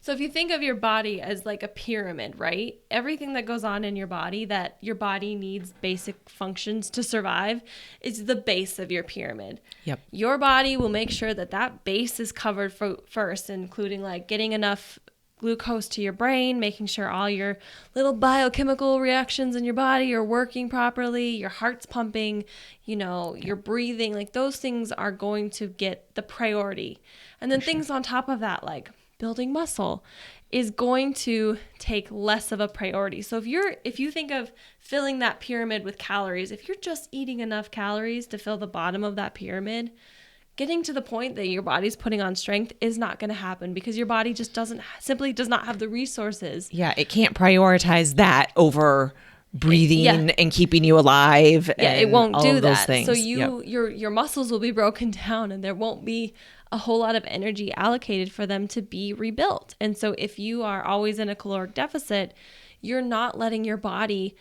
So if you think of your body as like a pyramid, right? Everything that goes on in your body that your body needs basic functions to survive is the base of your pyramid. Yep. Your body will make sure that that base is covered first, including like getting enough glucose to your brain, making sure all your little biochemical reactions in your body are working properly, your heart's pumping, you're breathing, like those things are going to get the priority. And then things on top of that, like building muscle, is going to take less of a priority. So if you think of filling that pyramid with calories, if you're just eating enough calories to fill the bottom of that pyramid, getting to the point that your body's putting on strength is not going to happen because your body just simply does not have the resources. Yeah, it can't prioritize that over breathing and keeping you alive. Yeah, and it won't all do of those that. things. So your muscles will be broken down and there won't be a whole lot of energy allocated for them to be rebuilt. And so if you are always in a caloric deficit, you're not letting your body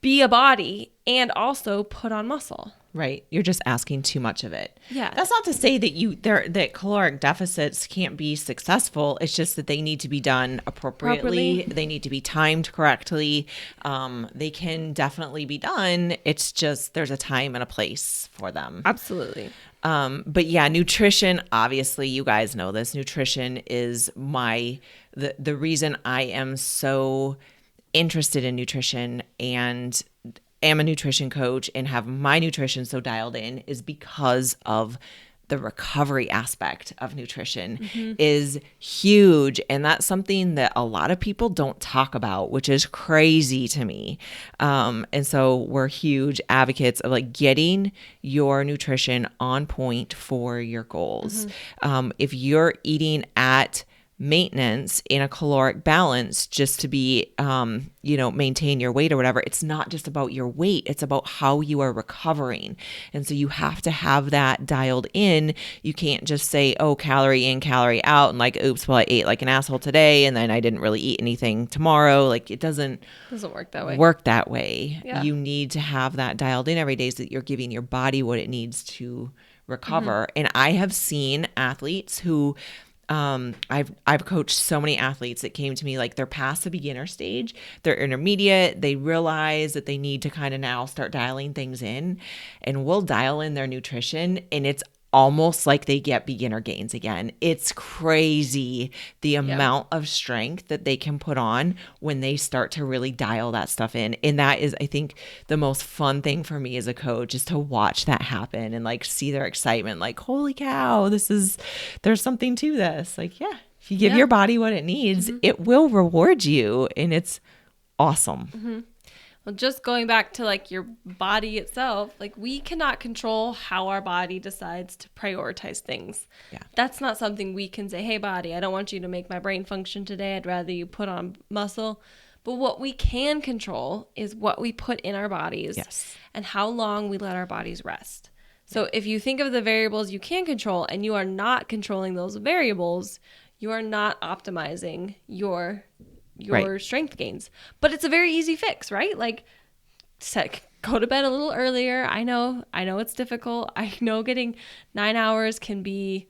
be a body and also put on muscle. Right. You're just asking too much of it. Yeah. That's not to say that caloric deficits can't be successful. It's just that they need to be done appropriately. They need to be timed correctly. They can definitely be done. It's just there's a time and a place for them. Absolutely. But yeah, nutrition, obviously, you guys know this. Nutrition is the reason I am so interested in nutrition and am a nutrition coach and have my nutrition so dialed in is because of the recovery aspect of nutrition is huge. And that's something that a lot of people don't talk about, which is crazy to me. And so we're huge advocates of like getting your nutrition on point for your goals. If you're eating at maintenance in a caloric balance just to be, maintain your weight or whatever, it's not just about your weight. It's about how you are recovering. And so you have to have that dialed in. You can't just say, oh, calorie in, calorie out. And like, oops, well, I ate like an asshole today and then I didn't really eat anything tomorrow. Like it doesn't work that way. Yeah. You need to have that dialed in every day so that you're giving your body what it needs to recover. And I have seen athletes who I've coached so many athletes that came to me like they're past the beginner stage, they're intermediate, they realize that they need to kind of now start dialing things in, and we'll dial in their nutrition and it's almost like they get beginner gains again. It's crazy the amount of strength that they can put on when they start to really dial that stuff in. And that is, I think, the most fun thing for me as a coach is to watch that happen and like see their excitement, like, holy cow, there's something to this. Like, yeah, if you give your body what it needs, it will reward you. And it's awesome. Well, just going back to like your body itself, like we cannot control how our body decides to prioritize things. Yeah. That's not something we can say, hey body, I don't want you to make my brain function today. I'd rather you put on muscle. But what we can control is what we put in our bodies and how long we let our bodies rest. So if you think of the variables you can control and you are not controlling those variables, you are not optimizing your strength gains. But it's a very easy fix, right? Like go to bed a little earlier. I know it's difficult. I know getting 9 hours can be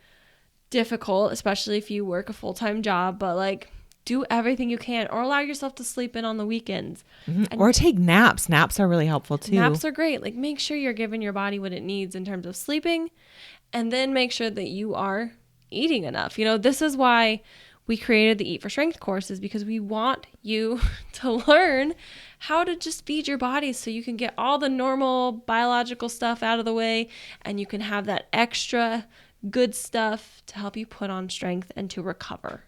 difficult, especially if you work a full-time job, but like do everything you can or allow yourself to sleep in on the weekends. Or take naps. Naps are really helpful too. Naps are great. Like make sure you're giving your body what it needs in terms of sleeping, and then make sure that you are eating enough. This is why we created the Eat for Strength courses, because we want you to learn how to just feed your body so you can get all the normal biological stuff out of the way and you can have that extra good stuff to help you put on strength and to recover.